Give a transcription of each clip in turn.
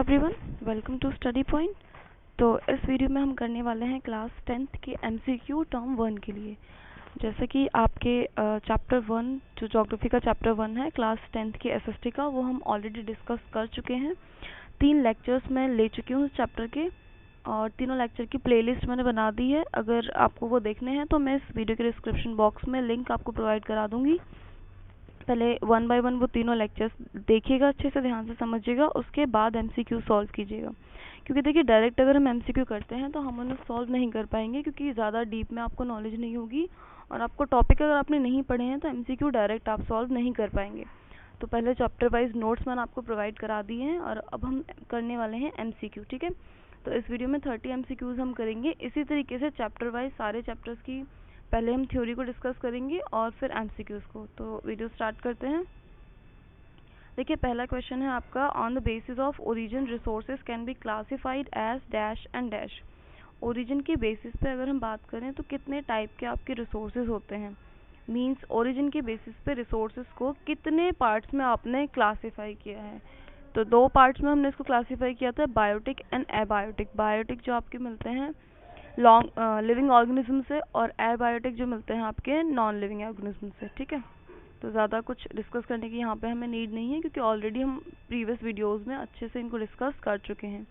Everyone, welcome to study point. तो इस video में हम करने वाले हैं क्लास 10th के एमसीक्यू टर्म 1 के लिए। जैसे कि आपके चैप्टर 1 जो ज्योग्राफी का चैप्टर 1 है क्लास 10th के एसएसटी का, वो हम ऑलरेडी डिस्कस कर चुके हैं। 3 लेक्चर्स मैं ले चुकी हूँ उस चैप्टर के, और तीनों लेक्चर की प्लेलिस्ट मैंने बना दी है। अगर आपको वो देखने हैं तो मैं इस वीडियो के डिस्क्रिप्शन बॉक्स में लिंक आपको प्रोवाइड करा दूँगी। पहले 1 बाय 1 वो तीनों लेक्चर्स देखिएगा, अच्छे से ध्यान से समझिएगा, उसके बाद एमसीक्यू सॉल्व कीजिएगा। क्योंकि देखिए डायरेक्ट अगर हम एमसीक्यू करते हैं तो हम उन्हें सॉल्व नहीं कर पाएंगे, क्योंकि ज़्यादा डीप में आपको नॉलेज नहीं होगी, और आपको टॉपिक अगर आपने नहीं पढ़े हैं तो एमसीक्यू डायरेक्ट आप सॉल्व नहीं कर पाएंगे। तो पहले चैप्टर वाइज नोट्स मैंने आपको प्रोवाइड करा दिए हैं, और अब हम करने वाले हैं एमसीक्यू। ठीक है, तो इस वीडियो में 30 एमसीक्यूज हम करेंगे। इसी तरीके से चैप्टर वाइज सारे चैप्टर्स की पहले हम थ्योरी को डिस्कस करेंगे और फिर एमसीक्यूज को। तो वीडियो स्टार्ट करते हैं। देखिए पहला क्वेश्चन है आपका, on the basis of origin resources can be classified as dash and dash. Origin की बेसिस पे अगर हम बात करें तो कितने टाइप के आपके रिसोर्सेज होते हैं, मींस ओरिजिन की बेसिस पे रिसोर्सेज को कितने पार्ट्स में आपने क्लासिफाई किया है। तो 2 पार्ट्स में हमने इसको क्लासिफाई किया था, बायोटिक एंड एबायोटिक। बायोटिक जो आपके मिलते हैं लॉन्ग लिविंग ऑर्गेनिज्म से, और एबायोटिक जो मिलते हैं आपके नॉन लिविंग ऑर्गेनिज्म से। ठीक है, तो ज़्यादा कुछ डिस्कस करने की यहाँ पे हमें नीड नहीं है, क्योंकि ऑलरेडी हम प्रीवियस वीडियोस में अच्छे से इनको डिस्कस कर चुके हैं।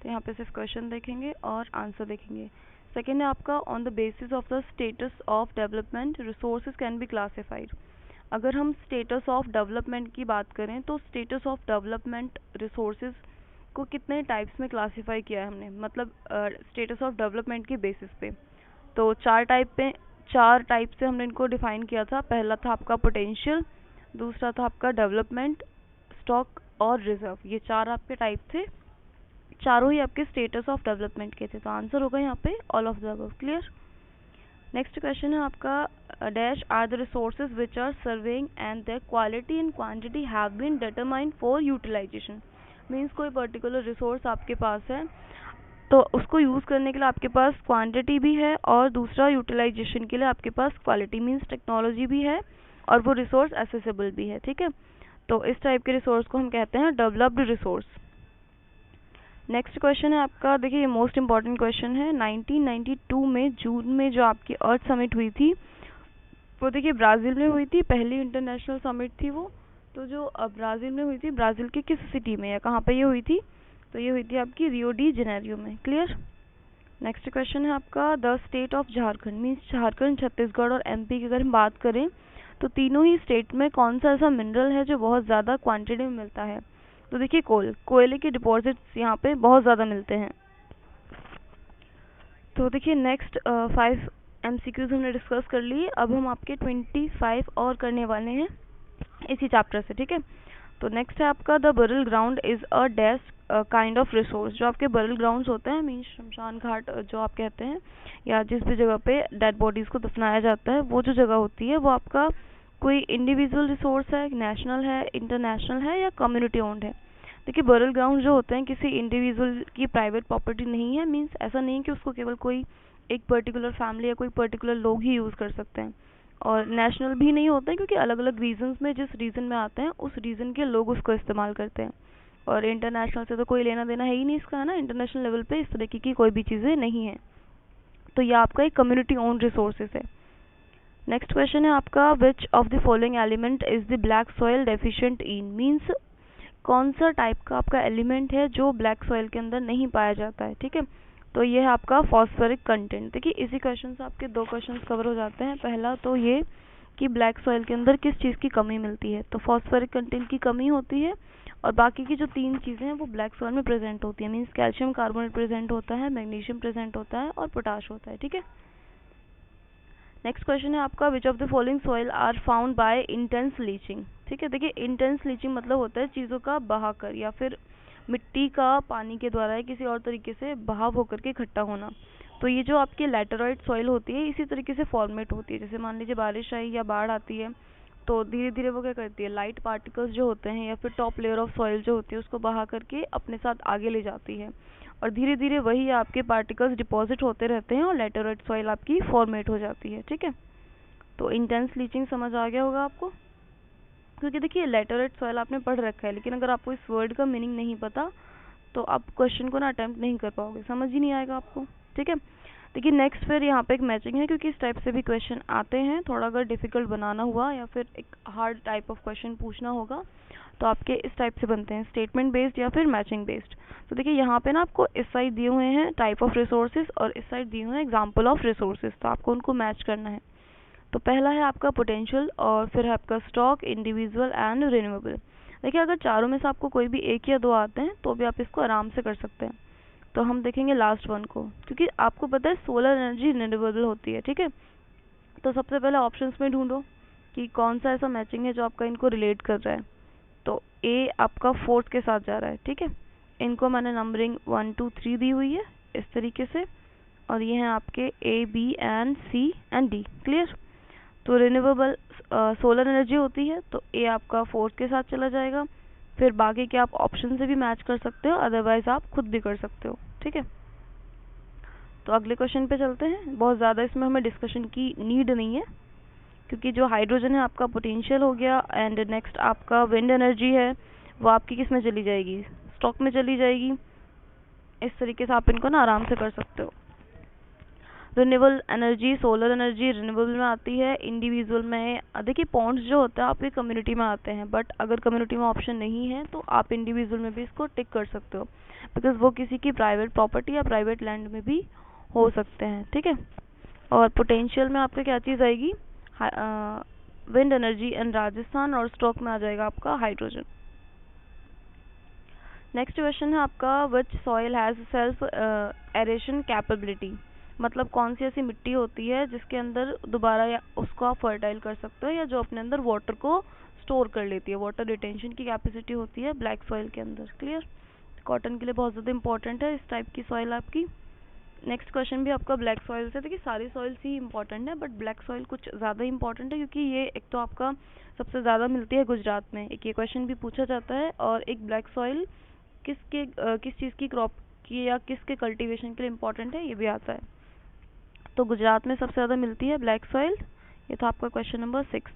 तो यहाँ पे सिर्फ क्वेश्चन देखेंगे और आंसर देखेंगे। सेकेंड है आपका, on the basis of the status of development resources can be classified. अगर हम स्टेटस ऑफ डेवलपमेंट की बात करें तो स्टेटस ऑफ डेवलपमेंट रिसोर्सेज को कितने टाइप्स में क्लासिफाई किया है हमने, मतलब स्टेटस ऑफ डेवलपमेंट की बेसिस पे। तो 4 टाइप से हमने इनको डिफाइन किया था। पहला था आपका पोटेंशियल, दूसरा था आपका डेवलपमेंट, स्टॉक और रिजर्व। ये 4 आपके टाइप थे, चारों ही आपके स्टेटस ऑफ डेवलपमेंट के थे। तो आंसर होगा यहाँ पे all of the above. Clear. Next question है आपका, dash are the resources which are serving and their quality and quantity have been determined for utilisation. Means कोई पर्टिकुलर रिसोर्स आपके पास है, तो उसको यूज़ करने के लिए आपके पास क्वांटिटी भी है, और दूसरा यूटिलाइजेशन के लिए आपके पास क्वालिटी मीन्स टेक्नोलॉजी भी है, और वो रिसोर्स एसेसिबल भी है। ठीक है, तो इस टाइप के रिसोर्स को हम कहते हैं डेवलप्ड रिसोर्स। नेक्स्ट क्वेश्चन है आपका, देखिए ये मोस्ट इंपॉर्टेंट क्वेश्चन है। 1992 में जून में जो आपकी अर्थ समिट हुई थी, वो देखिए ब्राज़ील में हुई थी, पहली इंटरनेशनल समिट थी वो। तो जो ब्राज़ील में हुई थी, ब्राज़ील की किस सिटी में या कहाँ पे ये हुई थी, तो ये हुई थी आपकी रियो डी जेनेरियो में। क्लियर। नेक्स्ट क्वेश्चन है आपका, the state of Jharkhand means Jharkhand, Chhattisgarh और एमपी की अगर हम बात करें तो तीनों ही स्टेट में कौन सा ऐसा मिनरल है जो बहुत ज़्यादा क्वांटिटी में मिलता है। तो देखिए कोयले के डिपॉजिट्स यहाँ पे बहुत ज़्यादा मिलते हैं। तो देखिए नेक्स्ट 5 एमसीक्यूज हमने डिस्कस कर लिए। अब हम आपके 25 और करने वाले हैं इसी चैप्टर से। ठीक है, तो नेक्स्ट है आपका, the barren ground is a dash kind of resource. जो आपके बरिल ग्राउंड्स होते हैं मीन्स शमशान घाट जो आप कहते हैं, या जिस भी जगह पे डेड बॉडीज को दफनाया जाता है, वो जो जगह होती है वो आपका कोई इंडिविजुअल रिसोर्स है, नेशनल है, इंटरनेशनल है, या कम्युनिटी ओन्ड है। देखिए बरिल ग्राउंड जो होते हैं किसी इंडिविजुअल की प्राइवेट प्रॉपर्टी नहीं है, मीन्स ऐसा नहीं कि उसको केवल कोई एक पर्टिकुलर फैमिली या कोई पर्टिकुलर लोग ही यूज़ कर सकते हैं, और नेशनल भी नहीं होते हैं, क्योंकि अलग अलग रीजन्स में जिस रीजन में आते हैं उस रीजन के लोग उसको इस्तेमाल करते हैं। और इंटरनेशनल से तो कोई लेना देना है ही नहीं इसका, है ना। इंटरनेशनल लेवल पे इस तरीके की कोई भी चीज़ें नहीं है। तो ये आपका एक कम्युनिटी ओन रिसोर्सेज है। नेक्स्ट क्वेश्चन है आपका, which of the following element is the black soil deficient in. Means कौन सा टाइप का आपका एलिमेंट है जो ब्लैक सॉइल के अंदर नहीं पाया जाता है। ठीक है, तो ये है आपका फॉस्फोरिक कंटेंट। देखिए इसी क्वेश्चन से आपके 2 क्वेश्चन कवर हो जाते हैं। पहला तो ये कि ब्लैक सॉइल के अंदर किस चीज़ की कमी मिलती है, तो फॉस्फोरिक कंटेंट की कमी होती है, और बाकी की जो 3 चीज़ें हैं वो ब्लैक सॉइल में प्रेजेंट होती है। मीन्स कैल्शियम कार्बोनेट प्रेजेंट होता है, मैग्नीशियम प्रेजेंट होता है, और पोटाश होता है। ठीक है, नेक्स्ट क्वेश्चन है आपका, which of the following soil are found by intense leaching. ठीक है, देखिए इंटेंस लीचिंग मतलब होता है चीज़ों का बहाकर, या फिर मिट्टी का पानी के द्वारा या किसी और तरीके से बहाव होकर के इकट्ठा होना। तो ये जो आपकी लैटेराइट सॉइल होती है इसी तरीके से फॉर्मेट होती है। जैसे मान लीजिए बारिश आई या बाढ़ आती है, तो धीरे धीरे वो क्या करती है, लाइट पार्टिकल्स जो होते हैं या फिर टॉप लेयर ऑफ सॉइल जो होती है उसको बहा करके अपने साथ आगे ले जाती है, और धीरे धीरे वही आपके पार्टिकल्स डिपॉजिट होते रहते हैं और लैटेराइट सॉइल आपकी फॉर्मेट हो जाती है। ठीक है, तो इंटेंस लीचिंग समझ आ गया होगा आपको। क्योंकि देखिए लैटेराइट सॉइल आपने पढ़ रखा है, लेकिन अगर आपको इस वर्ड का मीनिंग नहीं पता तो आप क्वेश्चन को ना अटेम्प्ट नहीं कर पाओगे, समझ ही नहीं आएगा आपको, ठीक है। देखिए नेक्स्ट फिर यहाँ पे एक मैचिंग है, क्योंकि इस टाइप से भी क्वेश्चन आते हैं, थोड़ा अगर डिफिकल्ट बनाना हुआ या फिर एक हार्ड टाइप ऑफ क्वेश्चन पूछना होगा तो आपके इस टाइप से बनते हैं, स्टेटमेंट बेस्ड या फिर मैचिंग बेस्ड। तो देखिए यहाँ पे ना आपको इस साइड दिए हुए हैं टाइप ऑफ रिसोर्सेज और इस साइड दिए हुए हैं एग्जाम्पल ऑफ रिसोर्सेज, तो आपको उनको मैच करना है। तो पहला है आपका पोटेंशियल और फिर है आपका स्टॉक, इंडिविजुअल एंड रिन्यूएबल। देखिए अगर चारों में से आपको कोई भी एक या दो आते हैं तो भी आप इसको आराम से कर सकते हैं। तो हम देखेंगे लास्ट वन को, क्योंकि आपको पता है सोलर एनर्जी रिन्यूएबल होती है, ठीक है। तो सबसे पहले ऑप्शंस में ढूंढो कि कौन सा ऐसा मैचिंग है जो आपका इनको रिलेट कर रहा है। तो ए आपका फोर्थ के साथ जा रहा है, ठीक है। इनको मैंने नंबरिंग 1 2 3 दी हुई है इस तरीके से, और ये हैं आपके A B and C and D, clear. तो रिन्यूएबल सोलर एनर्जी होती है, तो ए आपका फोर्थ के साथ चला जाएगा। फिर बाकी के आप ऑप्शन से भी मैच कर सकते हो, अदरवाइज आप खुद भी कर सकते हो, ठीक है। तो अगले क्वेश्चन पे चलते हैं। बहुत ज़्यादा इसमें हमें डिस्कशन की नीड नहीं है, क्योंकि जो हाइड्रोजन है आपका पोटेंशियल हो गया, एंड नेक्स्ट आपका विंड एनर्जी है वो आपकी किस में चली जाएगी, स्टॉक में चली जाएगी। इस तरीके से आप इनको ना आराम से कर सकते हो। Renewable energy, solar energy renewable में आती है, इंडिविजुअल में देखिए पॉइंट्स जो होता है आपके कम्युनिटी में आते हैं, बट अगर कम्युनिटी में ऑप्शन नहीं है तो आप इंडिविजुअल में भी इसको टिक कर सकते हो, बिकॉज वो किसी की प्राइवेट प्रॉपर्टी या प्राइवेट लैंड में भी हो सकते हैं, ठीक है। और पोटेंशियल में आपका क्या चीज़ आएगी, विंड एनर्जी एंड राजस्थान, और स्टॉक में आ जाएगा आपका हाइड्रोजन। नेक्स्ट क्वेश्चन है आपका, विच soil has self aeration capability, मतलब कौन सी ऐसी मिट्टी होती है जिसके अंदर दोबारा या उसको आप फर्टाइल कर सकते हो, या जो अपने अंदर वाटर को स्टोर कर लेती है, वाटर रिटेंशन की कैपेसिटी होती है ब्लैक सॉइल के अंदर, क्लियर। कॉटन के लिए बहुत ज़्यादा इंपॉर्टेंट है इस टाइप की सॉइल आपकी। नेक्स्ट क्वेश्चन भी आपका ब्लैक सॉइल से, देखिए सारी सॉइल्स ही इंपॉर्टेंट है, बट ब्लैक सॉइल कुछ ज़्यादा इंपॉर्टेंट है, क्योंकि ये एक तो आपका सबसे ज़्यादा मिलती है गुजरात में, एक ये क्वेश्चन भी पूछा जाता है, और एक ब्लैक सॉइल किस चीज़ की क्रॉप की या किसके कल्टीवेशन के लिए इम्पोर्टेंट है ये भी आता है। तो गुजरात में सबसे ज़्यादा मिलती है ब्लैक सॉइल। ये था आपका क्वेश्चन नंबर 6।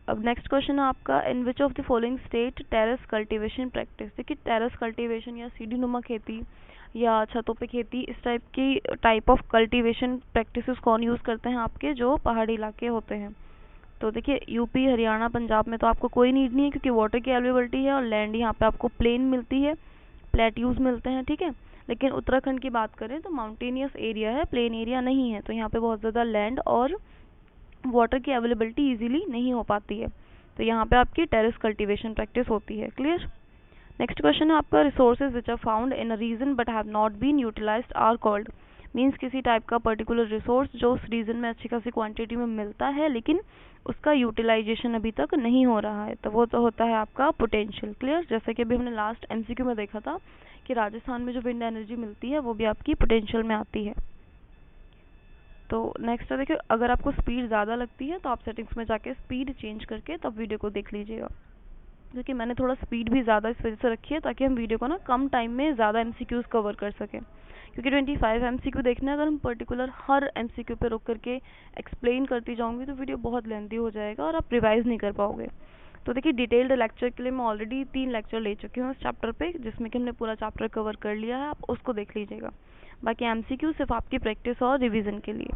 अब नेक्स्ट क्वेश्चन है आपका, in which of the following state terrace cultivation practice. देखिए टेरेस कल्टीवेशन या सीढ़ी नुमा खेती या छतों पे खेती, इस टाइप की टाइप ऑफ कल्टीवेशन प्रैक्टिसेस कौन यूज़ करते हैं, आपके जो पहाड़ी इलाके होते हैं। तो देखिए यूपी, हरियाणा, पंजाब में तो आपको कोई नीड नहीं है, क्योंकि वाटर की अवेलेबिलिटी है और लैंड यहाँ पे आपको प्लेन मिलती है, प्लेट्यूज मिलते हैं, ठीक है। लेकिन उत्तराखंड की बात करें तो माउंटेनियस एरिया है, प्लेन एरिया नहीं है, तो यहाँ पे बहुत ज़्यादा लैंड और वाटर की अवेलेबिलिटी इजीली नहीं हो पाती है, तो यहाँ पे आपकी टेरेस कल्टीवेशन प्रैक्टिस होती है, क्लियर। नेक्स्ट क्वेश्चन है आपका, resources which are found in a region but have not been utilised are called. Means किसी टाइप का पर्टिकुलर रिसोर्स जो उस रीजन में अच्छी खासी क्वांटिटी में मिलता है लेकिन उसका यूटिलाइजेशन अभी तक नहीं हो रहा है, तो वो तो होता है आपका पोटेंशियल, क्लियर। जैसे कि अभी हमने लास्ट एमसीक्यू में देखा था कि राजस्थान में जो विंड एनर्जी मिलती है वो भी आपकी पोटेंशियल में आती है। तो नेक्स्ट है, देखिए अगर आपको स्पीड ज़्यादा लगती है तो आप सेटिंग्स में जाके स्पीड चेंज करके तब वीडियो को देख लीजिएगा, क्योंकि मैंने थोड़ा स्पीड भी ज़्यादा इस वजह से रखी है ताकि हम वीडियो को ना कम टाइम में ज़्यादा एमसीक्यूज़ कवर कर सकें, क्योंकि 25 एमसीक्यू देखना है, अगर हम पर्टिकुलर हर एमसीक्यू पे रुक करके एक्सप्लेन करती जाऊंगी तो वीडियो बहुत लेंथी हो जाएगा और आप रिवाइज नहीं कर पाओगे। तो देखिए डिटेल्ड लेक्चर के लिए मैं ऑलरेडी 3 लेक्चर ले चुकी हूँ इस चैप्टर पे, जिसमें कि हमने पूरा चैप्टर कवर कर लिया है, आप उसको देख लीजिएगा। बाकी एमसीक्यू सिर्फ आपकी प्रैक्टिस और रिविजन के लिए।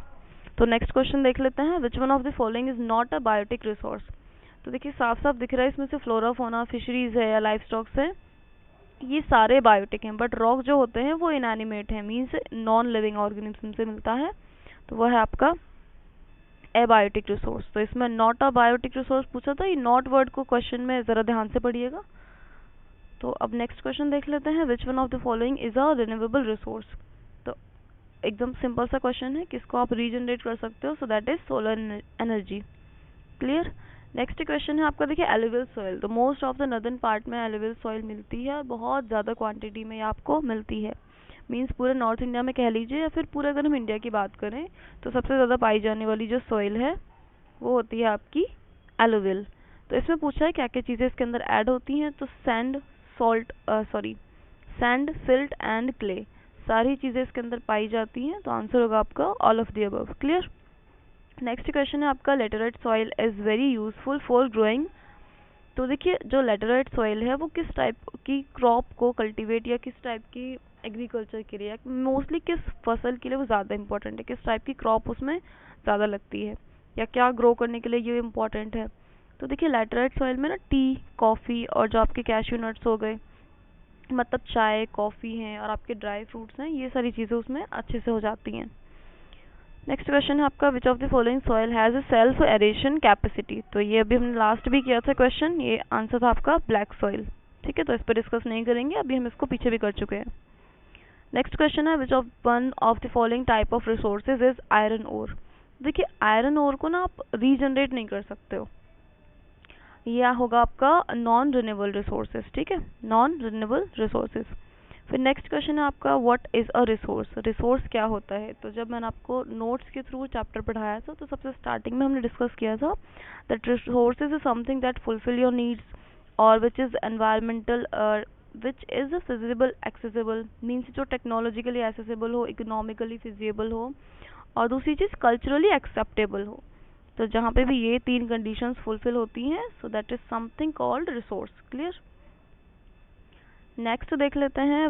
तो नेक्स्ट क्वेश्चन देख लेते हैं, which one of the following is not a biotic resource. तो देखिए साफ साफ दिख रहा है इसमें से फ्लोरा, फोना, फिशरीज है या लाइफ स्टॉक्स है, ये सारे बायोटिक हैं, बट रॉक जो होते हैं वो इनएनिमेट हैं, मीन्स नॉन लिविंग ऑर्गेनिज्म से मिलता है, तो वह है आपका एबायोटिक रिसोर्स। तो इसमें नॉट अ बायोटिक रिसोर्स पूछा था, ये नॉट वर्ड को क्वेश्चन में ज़रा ध्यान से पढ़िएगा। तो अब नेक्स्ट क्वेश्चन देख लेते हैं, which one of the following is a renewable resource. तो एकदम सिंपल सा क्वेश्चन है, किसको आप रीजनरेट कर सकते हो, so that is solar energy, clear. Next question है आपका, देखिए एलुवियल सॉइल, तो most of the northern part में एलुवियल सॉइल मिलती है और बहुत ज़्यादा क्वांटिटी में आपको मिलती है, मीन्स पूरे नॉर्थ इंडिया में कह लीजिए या फिर पूरे अगर हम इंडिया की बात करें तो सबसे ज़्यादा पाई जाने वाली जो सॉइल है वो होती है आपकी एलुवियल। तो इसमें पूछा है क्या क्या चीज़ें इसके अंदर ऐड होती हैं, तो sand, sand, silt and clay, सारी चीज़ें इसके अंदर पाई जाती हैं, तो आंसर होगा आपका all of the above, clear. Next question है आपका, laterite soil is very useful for growing तो देखिए जो लैटेराइट सॉइल है वो किस टाइप की क्रॉप को कल्टीवेट या किस टाइप की एग्रीकल्चर के लिए, मोस्टली किस फसल के लिए वो ज़्यादा इंपॉर्टेंट है, किस टाइप की क्रॉप उसमें ज़्यादा लगती है या क्या ग्रो करने के लिए ये इम्पोर्टेंट है। तो देखिए लैटेराइट सॉइल में ना टी, कॉफ़ी और जो आपके कैश्यू नट्स हो गए, मतलब चाय, कॉफ़ी हैं और आपके ड्राई फ्रूट्स हैं, ये सारी चीज़ें उसमें अच्छे से हो जाती हैं। नेक्स्ट क्वेश्चन है आपका, which of the following soil has a self aeration capacity. तो ये अभी हमने लास्ट भी किया था क्वेश्चन, ये आंसर था आपका ब्लैक सॉइल। ठीक है, तो इस पर डिस्कस नहीं करेंगे, अभी हम इसको पीछे भी कर चुके हैं। नेक्स्ट क्वेश्चन है, which of one of the following type of resources is iron ore. देखिए आयरन ओर को ना आप रीजनरेट नहीं कर सकते हो, यह होगा आपका नॉन रिन्यूएबल रिसोर्सेज। ठीक है, नॉन रिन्यूएबल रिसोर्सेज। फिर नेक्स्ट क्वेश्चन है आपका, what is a resource. Resource क्या होता है। तो जब मैंने आपको नोट्स के थ्रू चैप्टर पढ़ाया था तो सबसे स्टार्टिंग में हमने डिस्कस किया था that resources is something that fulfil your needs और which is environmental which is feasible accessible, means जो टेक्नोलॉजिकली एक्सेसिबल हो, इकोनॉमिकली फिजिबल हो और दूसरी चीज़ कल्चरली एक्सेप्टेबल हो। तो जहाँ पे भी ये तीन कंडीशंस फुलफिल होती हैं, so that is something called resource. Clear. Next देख लेते हैं,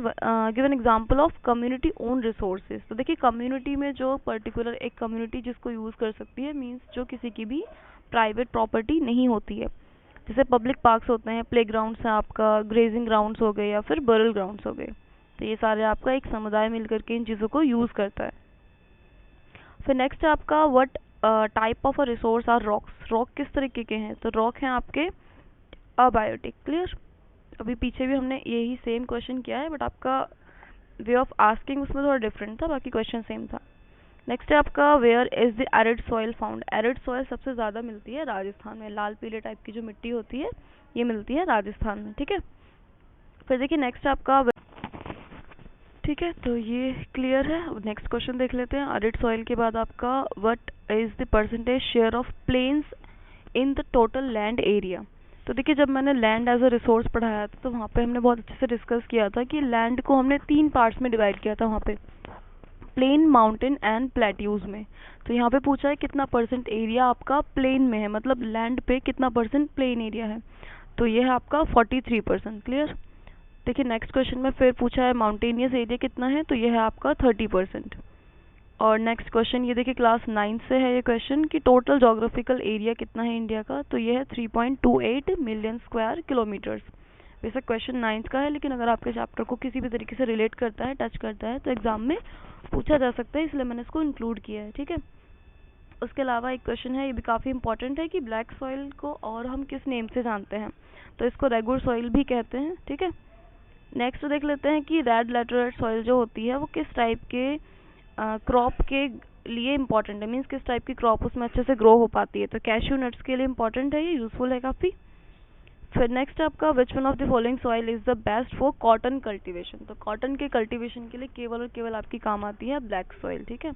give an example of community own resources. तो देखिए कम्युनिटी में जो पर्टिकुलर एक कम्युनिटी जिसको यूज़ कर सकती है, मींस जो किसी की भी प्राइवेट प्रॉपर्टी नहीं होती है, जैसे पब्लिक पार्क्स होते हैं, प्ले ग्राउंड्स हैं आपका, ग्रेजिंग ग्राउंड्स हो गए या फिर बरल ग्राउंड्स हो गए। तो ये सारे आपका एक समुदाय मिलकर के इन चीज़ों को यूज़ करता है। फिर नेक्स्ट है आपका, what type of a resource are rocks. Rock किस तरीके के हैं। तो रॉक हैं आपके अबायोटिक। क्लियर। अभी पीछे भी हमने यही सेम क्वेश्चन किया है, बट आपका वे ऑफ आस्किंग उसमें थोड़ा डिफरेंट था, बाकी क्वेश्चन सेम था। नेक्स्ट है आपका, where is the arid soil found. Arid soil सबसे ज़्यादा मिलती है राजस्थान में, लाल पीले टाइप की जो मिट्टी होती है ये मिलती है राजस्थान में। ठीक है, फिर देखिए नेक्स्ट आपका, ठीक है तो ये क्लियर है। नेक्स्ट क्वेश्चन देख लेते हैं। एरिड सॉइल के बाद आपका, what is the percentage share of plains in the total land area. तो देखिए जब मैंने लैंड एज अ रिसोर्स पढ़ाया था तो वहाँ पे हमने बहुत अच्छे से डिस्कस किया था कि लैंड को हमने 3 पार्ट्स में डिवाइड किया था वहाँ पे, प्लेन, माउंटेन एंड प्लेट्यूज में। तो यहाँ पे पूछा है कितना परसेंट एरिया आपका प्लेन में है, मतलब लैंड पे कितना परसेंट प्लेन एरिया है। तो ये है आपका 43%। क्लियर। देखिए नेक्स्ट क्वेश्चन में फिर पूछा है माउंटेनियस एरिया कितना है, तो ये है आपका 30%। और नेक्स्ट क्वेश्चन ये देखिए क्लास 9 से है ये क्वेश्चन कि टोटल जोग्राफिकल एरिया कितना है इंडिया का, तो ये है 3.28 मिलियन स्क्वायर किलोमीटर्स। वैसे क्वेश्चन 9 का है, लेकिन अगर आपके चैप्टर को किसी भी तरीके से रिलेट करता है, टच करता है, तो एग्जाम में पूछा जा सकता है, इसलिए मैंने इसको इंक्लूड किया है। ठीक है, उसके अलावा एक क्वेश्चन है, ये भी काफ़ी इंपॉर्टेंट है कि ब्लैक सॉइल को और हम किस नेम से जानते हैं। तो इसको रेगुलर सॉइल भी कहते हैं। ठीक है, नेक्स्ट देख लेते हैं कि रेड लैटेराइट सॉइल जो होती है वो किस टाइप के क्रॉप के लिए इम्पोर्टेंट है, मीन्स किस टाइप की क्रॉप उसमें अच्छे से ग्रो हो पाती है। तो कैश्यू नट्स के लिए इम्पोर्टेंट है, ये यूजफुल है काफ़ी। फिर नेक्स्ट आपका, विच one of the following soil is the best for cotton cultivation. तो कॉटन के कल्टीवेशन के लिए केवल और केवल आपकी काम आती है ब्लैक सॉइल। ठीक है,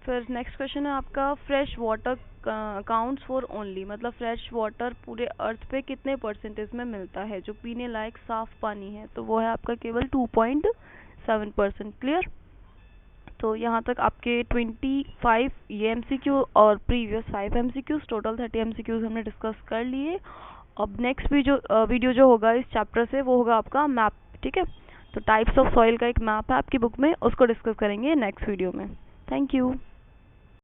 फिर नेक्स्ट क्वेश्चन है आपका, fresh water accounts for only, मतलब फ्रेश वाटर पूरे अर्थ पे कितने परसेंटेज में मिलता है, जो पीने लायक साफ पानी है, तो वो है आपका केवल 2.7%। क्लियर। तो यहाँ तक आपके 25 ये MCQ और प्रीवियस 5 MCQs, टोटल 30 MCQs हमने डिस्कस कर लिए। अब नेक्स्ट वीडियो जो होगा इस चैप्टर से वो होगा आपका मैप। ठीक है, तो टाइप्स ऑफ सॉइल का एक मैप है आपकी बुक में, उसको डिस्कस करेंगे नेक्स्ट वीडियो में। Thank you.